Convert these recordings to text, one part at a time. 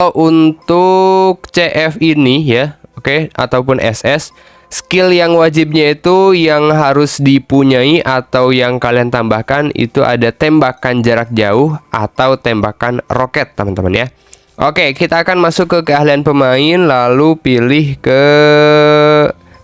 kalau untuk CF ini ya, oke, ataupun SS, skill yang wajibnya itu yang harus dipunyai atau yang kalian tambahkan itu ada tembakan jarak jauh atau tembakan roket, teman-teman ya. Oke, kita akan masuk ke keahlian pemain, lalu pilih ke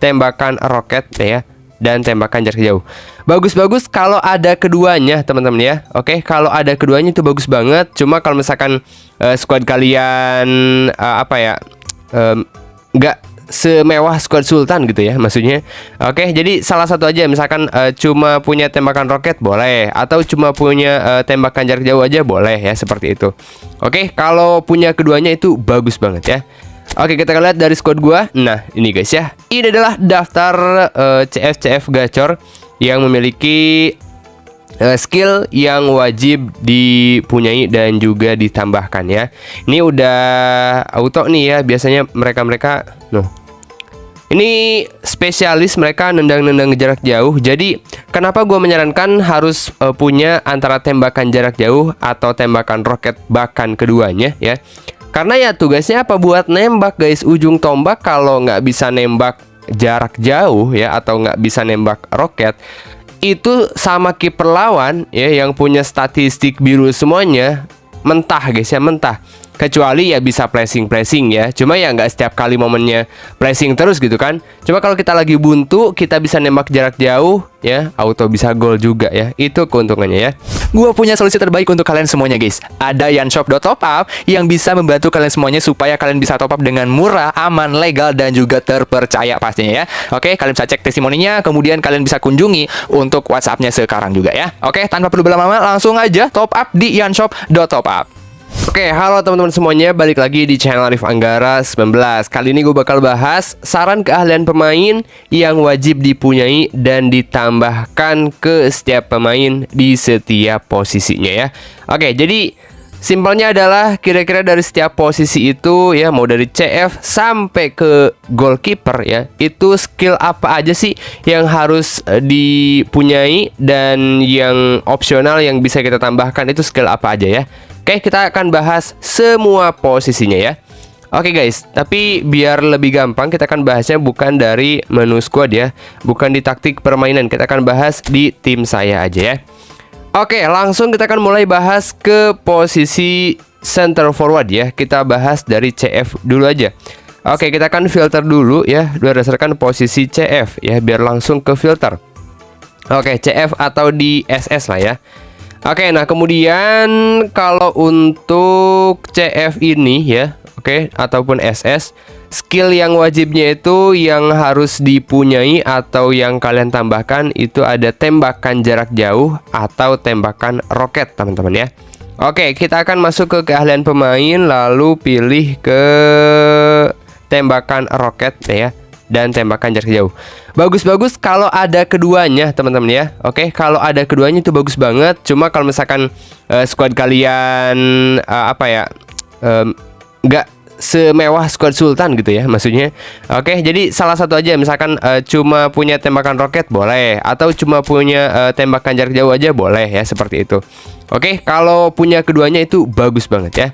tembakan roket ya, dan tembakan jarak jauh. Bagus-bagus kalau ada keduanya, teman-teman ya. Oke, kalau ada keduanya itu bagus banget. Cuma kalau misalkan squad kalian nggak semewah squad Sultan gitu ya maksudnya. Oke, jadi salah satu aja, misalkan cuma punya tembakan roket boleh, atau cuma punya tembakan jarak jauh aja boleh ya, seperti itu. Oke, kalau punya keduanya itu bagus banget ya. Oke, kita lihat dari squad gua. Nah, ini guys ya. Ini adalah daftar CF gacor yang memiliki skill yang wajib dipunyai dan juga ditambahkan ya. Ini udah auto nih ya, biasanya mereka ini spesialis, mereka nendang-nendang jarak jauh. Jadi kenapa gue menyarankan harus punya antara tembakan jarak jauh atau tembakan roket bahkan keduanya ya. Karena ya tugasnya apa, buat nembak guys, ujung tombak. Kalau nggak bisa nembak jarak jauh ya, atau nggak bisa nembak roket, itu sama kiper lawan ya yang punya statistik biru semuanya mentah guys ya, mentah. Kecuali ya bisa pressing ya. Cuma ya nggak setiap kali momennya pressing terus gitu kan. Cuma kalau kita lagi buntu, kita bisa nembak jarak jauh ya, auto bisa gol juga ya. Itu keuntungannya ya. Gua punya solusi terbaik untuk kalian semuanya guys. Ada yanshop.topup yang bisa membantu kalian semuanya supaya kalian bisa top up dengan murah, aman, legal, dan juga terpercaya pastinya ya. Oke, kalian bisa cek testimoninya, kemudian kalian bisa kunjungi untuk WhatsApp-nya sekarang juga ya. Oke, tanpa perlu berlama-lama, langsung aja top up di yanshop.topup. Oke, halo teman-teman semuanya, balik lagi di channel Arif Anggara 19. Kali ini gue bakal bahas saran keahlian pemain yang wajib dipunyai dan ditambahkan ke setiap pemain di setiap posisinya ya. Oke, jadi simpelnya adalah kira-kira dari setiap posisi itu ya, mau dari CF sampai ke goalkeeper ya, itu skill apa aja sih yang harus dipunyai, dan yang opsional yang bisa kita tambahkan itu skill apa aja ya. Oke, kita akan bahas semua posisinya ya. Oke guys, tapi biar lebih gampang kita akan bahasnya bukan dari menu squad ya, bukan di taktik permainan, kita akan bahas di tim saya aja ya. Oke, langsung kita akan mulai bahas ke posisi center forward ya. Kita bahas dari CF dulu aja. Oke, kita akan filter dulu ya, berdasarkan posisi CF ya, biar langsung ke filter. Oke, CF atau di SS lah ya. Oke, nah kemudian kalau untuk CF ini ya, oke, ataupun SS, skill yang wajibnya itu yang harus dipunyai atau yang kalian tambahkan itu ada tembakan jarak jauh atau tembakan roket, teman-teman ya. Oke, kita akan masuk ke keahlian pemain, lalu pilih ke tembakan roket ya, dan tembakan jarak jauh. Bagus-bagus kalau ada keduanya, teman-teman ya. Oke, kalau ada keduanya itu bagus banget. Cuma kalau misalkan squad kalian nggak semewah squad Sultan gitu ya maksudnya. Oke, jadi salah satu aja, misalkan cuma punya tembakan roket boleh, atau cuma punya tembakan jarak jauh aja boleh ya, seperti itu. Oke, kalau punya keduanya itu bagus banget ya.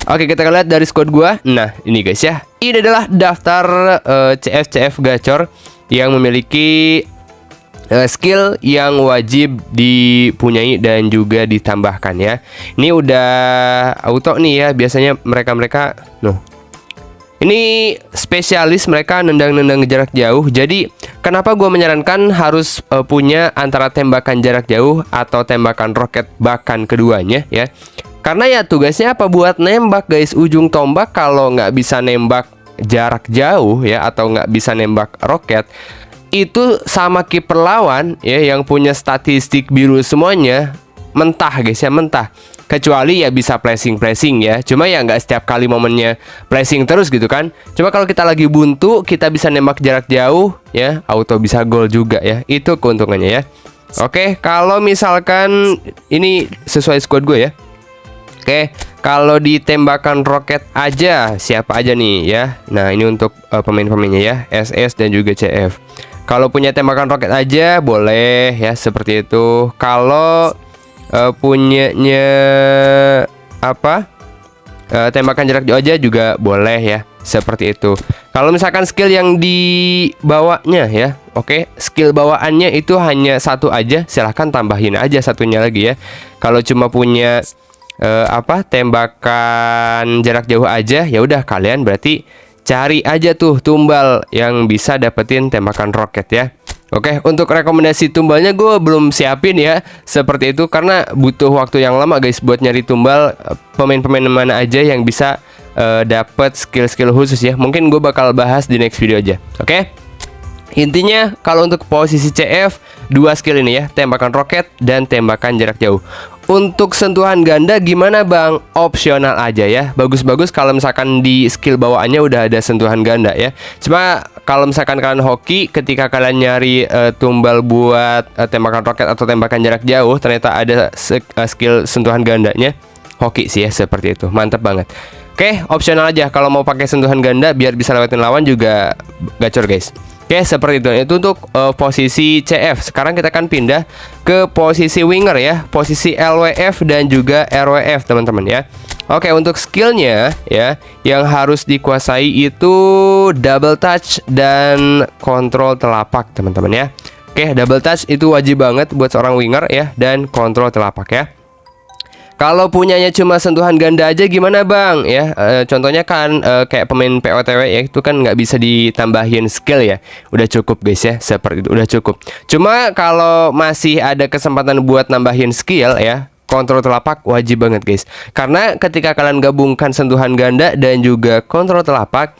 Oke, kita lihat dari squad gua. Nah, ini guys ya. Ini adalah daftar CF gacor yang memiliki skill yang wajib dipunyai dan juga ditambahkan ya. Ini udah auto nih ya, biasanya mereka ini spesialis, mereka nendang-nendang jarak jauh. Jadi kenapa gue menyarankan harus punya antara tembakan jarak jauh atau tembakan roket bahkan keduanya ya. Karena ya tugasnya apa, buat nembak guys, ujung tombak. Kalau nggak bisa nembak jarak jauh ya, atau nggak bisa nembak roket, itu sama kiper lawan ya yang punya statistik biru semuanya mentah guys ya, mentah. Kecuali ya bisa pressing ya. Cuma ya nggak setiap kali momennya pressing terus gitu kan. Cuma kalau kita lagi buntu, kita bisa nembak jarak jauh ya, auto bisa gol juga ya. Itu keuntungannya ya. Oke, kalau misalkan ini sesuai squad gue ya. Oke, kalau ditembakkan roket aja, siapa aja nih ya. Nah, ini untuk pemain-pemainnya ya, SS dan juga CF. Kalau punya tembakan roket aja boleh ya, seperti itu. Kalau punyanya tembakan jarak jauh aja juga boleh ya, seperti itu. Kalau misalkan skill yang dibawanya ya, oke, skill bawaannya itu hanya satu aja, silahkan tambahin aja satunya lagi ya. Kalau cuma punya tembakan jarak jauh aja, ya udah kalian berarti cari aja tuh tumbal yang bisa dapetin tembakan roket ya. Oke, untuk rekomendasi tumbalnya gue belum siapin ya, seperti itu, karena butuh waktu yang lama guys buat nyari tumbal pemain-pemain mana aja yang bisa dapat skill-skill khusus ya. Mungkin gue bakal bahas di next video aja. Oke, intinya kalau untuk posisi CF, dua skill ini ya, tembakan roket dan tembakan jarak jauh. Untuk sentuhan ganda gimana bang? Opsional aja ya. Bagus-bagus kalau misalkan di skill bawaannya udah ada sentuhan ganda ya. Cuma kalau misalkan kalian hoki ketika kalian nyari tumbal buat tembakan roket atau tembakan jarak jauh, ternyata ada skill sentuhan gandanya, hoki sih ya, seperti itu. Mantap banget. Oke, opsional aja kalau mau pakai sentuhan ganda biar bisa lewatin lawan juga gacor guys. Oke, seperti itu. Itu untuk posisi CF. Sekarang kita akan pindah ke posisi winger ya, posisi LWF dan juga RWF teman-teman ya. Oke, untuk skillnya ya, yang harus dikuasai itu double touch dan kontrol telapak teman-teman ya. Oke, double touch itu wajib banget buat seorang winger ya, dan kontrol telapak ya. Kalau punyanya cuma sentuhan ganda aja gimana bang? Ya, contohnya kan kayak pemain POTW ya, itu kan nggak bisa ditambahin skill ya. Udah cukup guys ya, seperti itu, udah cukup. Cuma kalau masih ada kesempatan buat nambahin skill ya, kontrol telapak wajib banget guys. Karena ketika kalian gabungkan sentuhan ganda dan juga kontrol telapak,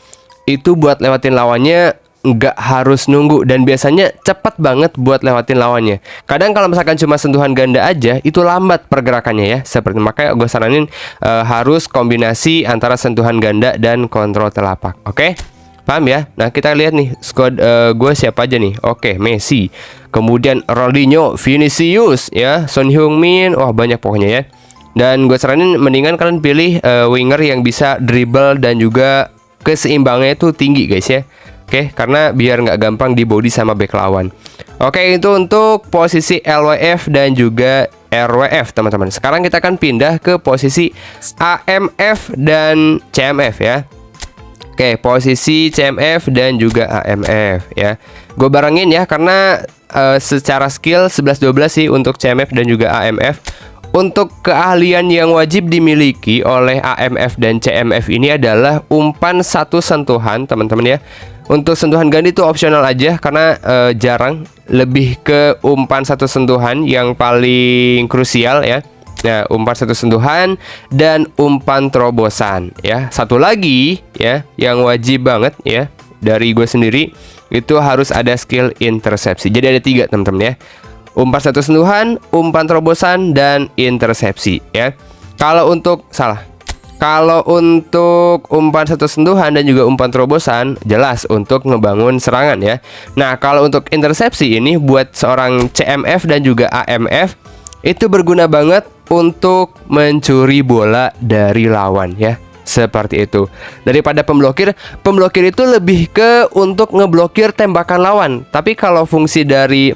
itu buat lewatin lawannya nggak harus nunggu, dan biasanya cepat banget buat lewatin lawannya. Kadang kalau misalkan cuma sentuhan ganda aja itu lambat pergerakannya ya, seperti makanya gue saranin harus kombinasi antara sentuhan ganda dan kontrol telapak. Oke, paham ya? Nah kita lihat nih squad gue siapa aja nih. Oke, Messi, kemudian Ronaldinho, Vinicius ya, Son Heung-min, wah banyak pokoknya ya. Dan gue saranin mendingan kalian pilih winger yang bisa dribble dan juga keseimbangannya itu tinggi guys ya. Oke, karena biar nggak gampang di body sama back lawan. Oke, itu untuk posisi LWF dan juga RWF teman-teman. Sekarang kita akan pindah ke posisi AMF dan CMF ya. Oke, posisi CMF dan juga AMF ya. Gue barengin ya, karena secara skill 11-12 sih untuk CMF dan juga AMF. Untuk keahlian yang wajib dimiliki oleh AMF dan CMF ini adalah umpan satu sentuhan teman-teman ya. Untuk sentuhan ganda itu opsional aja, karena jarang, lebih ke umpan satu sentuhan yang paling krusial ya. Nah, umpan satu sentuhan dan umpan terobosan ya. Satu lagi ya, yang wajib banget ya dari gue sendiri, itu harus ada skill intersepsi. Jadi ada 3 teman-teman ya. Umpan satu sentuhan, umpan terobosan, dan intersepsi ya. Kalau untuk umpan satu sentuhan dan juga umpan terobosan, jelas untuk ngebangun serangan ya. Nah, kalau untuk intersepsi ini buat seorang CMF dan juga AMF itu berguna banget untuk mencuri bola dari lawan ya. Seperti itu. Daripada pemblokir itu lebih ke untuk ngeblokir tembakan lawan. Tapi kalau fungsi dari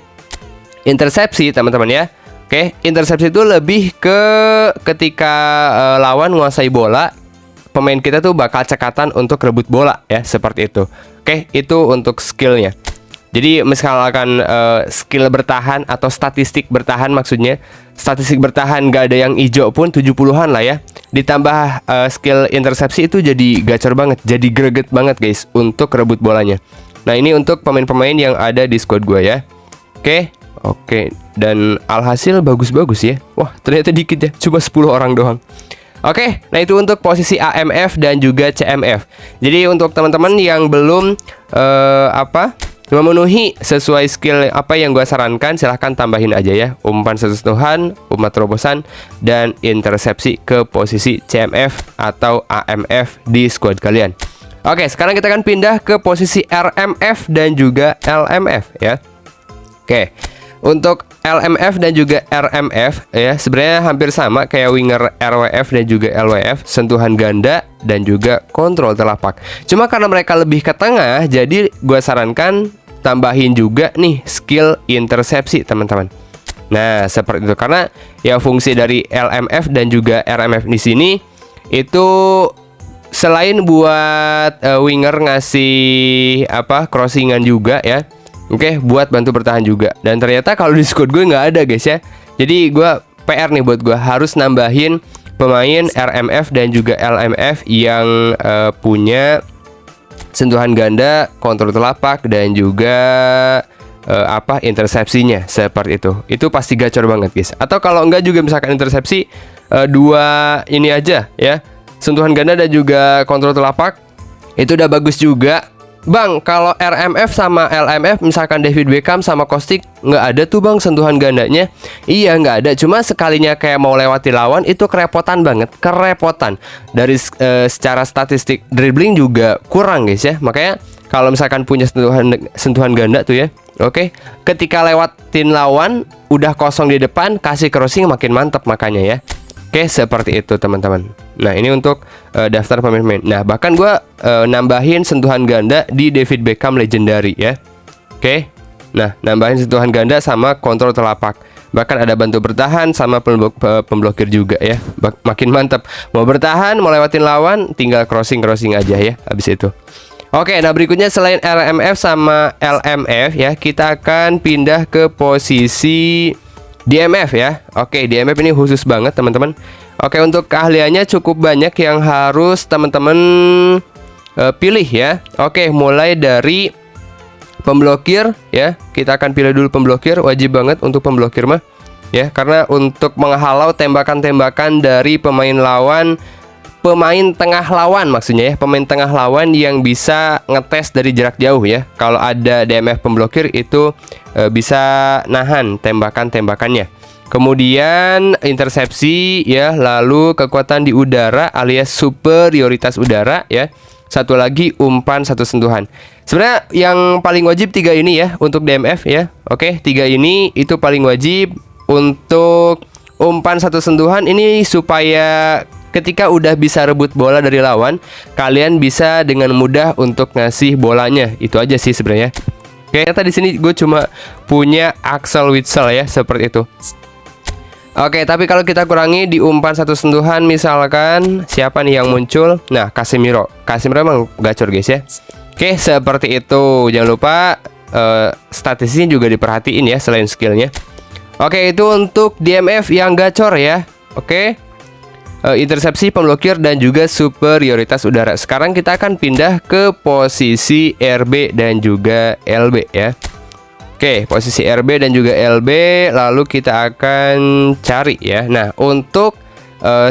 intersepsi teman-teman ya, oke, intersepsi itu lebih ke ketika lawan menguasai bola, pemain kita tuh bakal cekatan untuk rebut bola ya, seperti itu. Oke, itu untuk skillnya. Jadi misalkan skill bertahan atau statistik bertahan, maksudnya statistik bertahan gak ada yang hijau pun 70-an lah ya. Ditambah skill intersepsi itu jadi gacor banget, jadi greget banget guys untuk rebut bolanya. Nah ini untuk pemain-pemain yang ada di squad gue ya. Oke, dan alhasil bagus-bagus ya. Wah, ternyata dikit ya, cuma 10 orang doang. Oke, nah itu untuk posisi AMF dan juga CMF. Jadi untuk teman-teman yang belum memenuhi sesuai skill apa yang gue sarankan, silahkan tambahin aja ya. Umpan satu sentuhan, umpan terobosan, dan intersepsi ke posisi CMF atau AMF di squad kalian. Oke, sekarang kita akan pindah ke posisi RMF dan juga LMF ya. Oke, untuk LMF dan juga RMF ya, sebenarnya hampir sama kayak winger RWF dan juga LWF, sentuhan ganda dan juga kontrol telapak. Cuma karena mereka lebih ke tengah, jadi gue sarankan tambahin juga nih skill intersepsi teman-teman. Nah seperti itu, karena ya fungsi dari LMF dan juga RMF di sini itu selain buat winger ngasih crossingan juga ya. Oke, buat bantu bertahan juga. Dan ternyata kalau di squad gue nggak ada guys ya. Jadi gue PR nih buat gue, harus nambahin pemain RMF dan juga LMF yang punya sentuhan ganda, kontrol telapak dan juga intersepsinya seperti itu. Itu pasti gacor banget guys. Atau kalau enggak juga misalkan intersepsi dua ini aja ya, sentuhan ganda dan juga kontrol telapak, itu udah bagus juga. Bang, kalau RMF sama LMF misalkan David Beckham sama Kostic nggak ada tuh bang sentuhan gandanya. Iya nggak ada, cuma sekalinya kayak mau lewati lawan itu kerepotan banget, kerepotan. Dari secara statistik dribbling juga kurang guys ya. Makanya kalau misalkan punya sentuhan ganda tuh ya, oke, ketika lewatin lawan udah kosong di depan, kasih crossing makin mantap makanya ya. Oke, seperti itu teman-teman. Nah, ini untuk daftar pemain-pemain. Nah, bahkan gue nambahin sentuhan ganda di David Beckham Legendary ya. Oke. Nah, nambahin sentuhan ganda sama kontrol telapak. Bahkan ada bantu bertahan sama pemblokir juga ya. Makin mantap. Mau bertahan, mau lewatin lawan, tinggal crossing aja ya habis itu. Oke, nah berikutnya selain RMF sama LMF ya, kita akan pindah ke posisi DMF ya. Oke, DMF ini khusus banget teman-teman. Oke, untuk keahliannya cukup banyak yang harus teman-teman pilih ya. Oke, mulai dari pemblokir ya. Kita akan pilih dulu pemblokir, wajib banget untuk pemblokir mah ya, karena untuk menghalau tembakan-tembakan dari pemain lawan, pemain tengah lawan maksudnya ya, pemain tengah lawan yang bisa ngetes dari jarak jauh ya. Kalau ada DMF pemblokir itu bisa nahan tembakan-tembakannya. Kemudian intersepsi ya, lalu kekuatan di udara alias superioritas udara ya. Satu lagi umpan satu sentuhan. Sebenarnya yang paling wajib 3 ini ya untuk DMF ya. Oke, 3 ini itu paling wajib. Untuk umpan satu sentuhan ini supaya ketika udah bisa rebut bola dari lawan, kalian bisa dengan mudah untuk ngasih bolanya. Itu aja sih sebenarnya. Kayaknya di sini gue cuma punya Axel Witsel ya, seperti itu. Oke, tapi kalau kita kurangi di umpan satu sentuhan, misalkan siapa nih yang muncul? Nah, Casemiro. Casemiro emang gacor guys ya. Oke, seperti itu. Jangan lupa statistiknya juga diperhatiin ya selain skillnya. Oke, itu untuk DMF yang gacor ya. Oke. Intersepsi, pemblokir, dan juga superioritas udara. Sekarang kita akan pindah ke posisi RB dan juga LB ya. Oke, posisi RB dan juga LB, lalu kita akan cari ya. Nah, untuk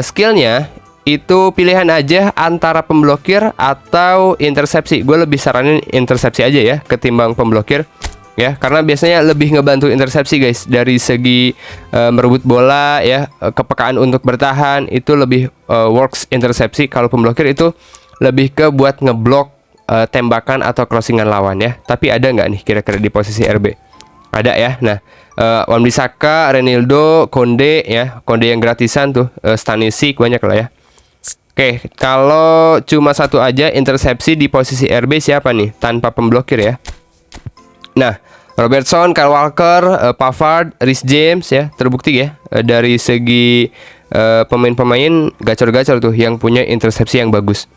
skillnya itu pilihan aja antara pemblokir atau intersepsi. Gue lebih saranin intersepsi aja ya ketimbang pemblokir ya, karena biasanya lebih ngebantu intersepsi guys. Dari segi merebut bola ya, kepekaan untuk bertahan itu lebih works intersepsi. Kalau pemblokir itu lebih ke buat ngeblok tembakan atau crossingan lawan ya. Tapi ada nggak nih kira-kira di posisi RB? Ada ya. Nah, Wan-Bissaka, Renildo, Konde ya. Konde yang gratisan tuh, Stanisic banyak lah ya. Oke, kalau cuma satu aja intersepsi di posisi RB siapa nih tanpa pemblokir ya? Nah, Robertson, Kyle Walker, Pavard, Reece James ya, terbukti ya dari segi pemain-pemain gacor-gacor tuh yang punya intersepsi yang bagus.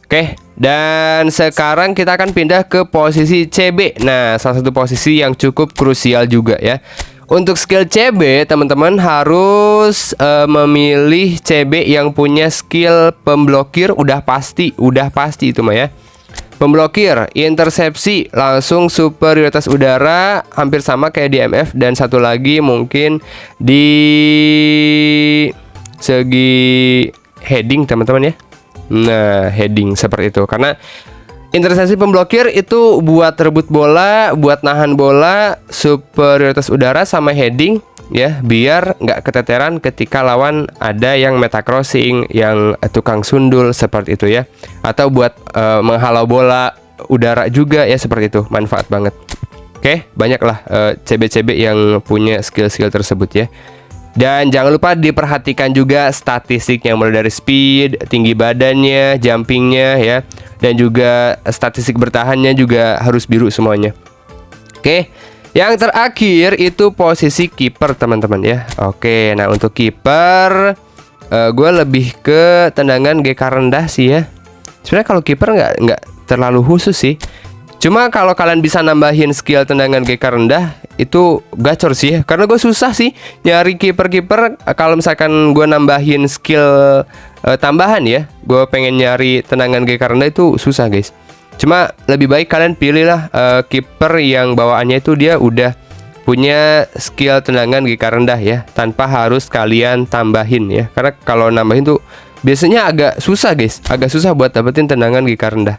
Oke, dan sekarang kita akan pindah ke posisi CB. Nah, salah satu posisi yang cukup krusial juga ya. Untuk skill CB, teman-teman harus memilih CB yang punya skill pemblokir, udah pasti itu mah ya. Pemblokir, intersepsi, langsung superioritas udara, hampir sama kayak di MF. Dan satu lagi mungkin di segi heading teman-teman ya. Nah, heading seperti itu. Karena intersepsi pemblokir itu buat rebut bola, buat nahan bola, superioritas udara sama heading ya, biar nggak keteteran ketika lawan ada yang meta crossing, yang tukang sundul seperti itu ya. Atau buat menghalau bola udara juga ya, seperti itu. Manfaat banget. Oke, banyaklah CB-CB yang punya skill-skill tersebut ya. Dan jangan lupa diperhatikan juga statistiknya, mulai dari speed, tinggi badannya, jumpingnya ya, dan juga statistik bertahannya juga harus biru semuanya. Oke, yang terakhir itu posisi kiper teman-teman ya. Oke, nah untuk kiper gue lebih ke tendangan GK rendah sih ya. Sebenarnya kalau kiper nggak terlalu khusus sih. Cuma kalau kalian bisa nambahin skill tendangan GK rendah itu gacor sih ya. Karena gue susah sih nyari kiper-kiper. Kalau misalkan gue nambahin skill tambahan ya, gue pengen nyari tendangan GK rendah itu susah guys. Cuma lebih baik kalian pilihlah kiper yang bawaannya itu dia udah punya skill tendangan GK rendah ya, tanpa harus kalian tambahin ya. Karena kalau nambahin tuh biasanya agak susah guys, agak susah buat dapetin tendangan GK rendah.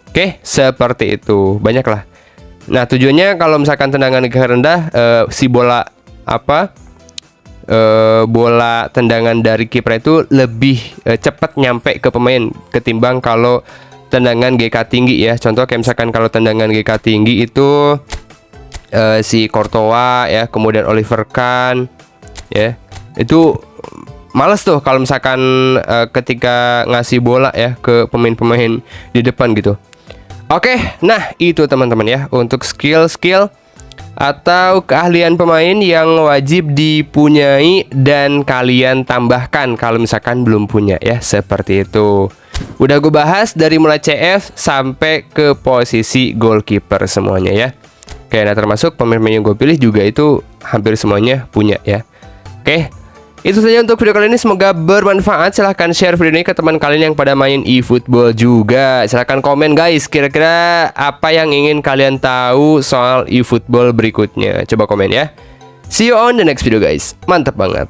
Oke, seperti itu. Banyak lah. Nah, tujuannya kalau misalkan tendangan GK rendah, si bola bola tendangan dari kiper itu lebih cepat nyampe ke pemain ketimbang kalau tendangan GK tinggi ya. Contoh kayak misalkan kalau tendangan GK tinggi itu si Courtois ya, kemudian Oliver Kahn ya. Itu males tuh kalau misalkan ketika ngasih bola ya ke pemain-pemain di depan gitu. Oke, nah itu teman-teman ya untuk skill-skill atau keahlian pemain yang wajib dipunyai dan kalian tambahkan kalau misalkan belum punya ya, seperti itu. Udah gue bahas dari mulai CF sampai ke posisi goalkeeper semuanya ya. Oke, nah termasuk pemain-pemain yang gue pilih juga itu hampir semuanya punya ya. Oke, itu saja untuk video kali ini, semoga bermanfaat. Silahkan share video ini ke teman kalian yang pada main eFootball juga. Silahkan komen guys, kira-kira apa yang ingin kalian tahu soal eFootball berikutnya. Coba komen ya. See you on the next video guys, mantap banget.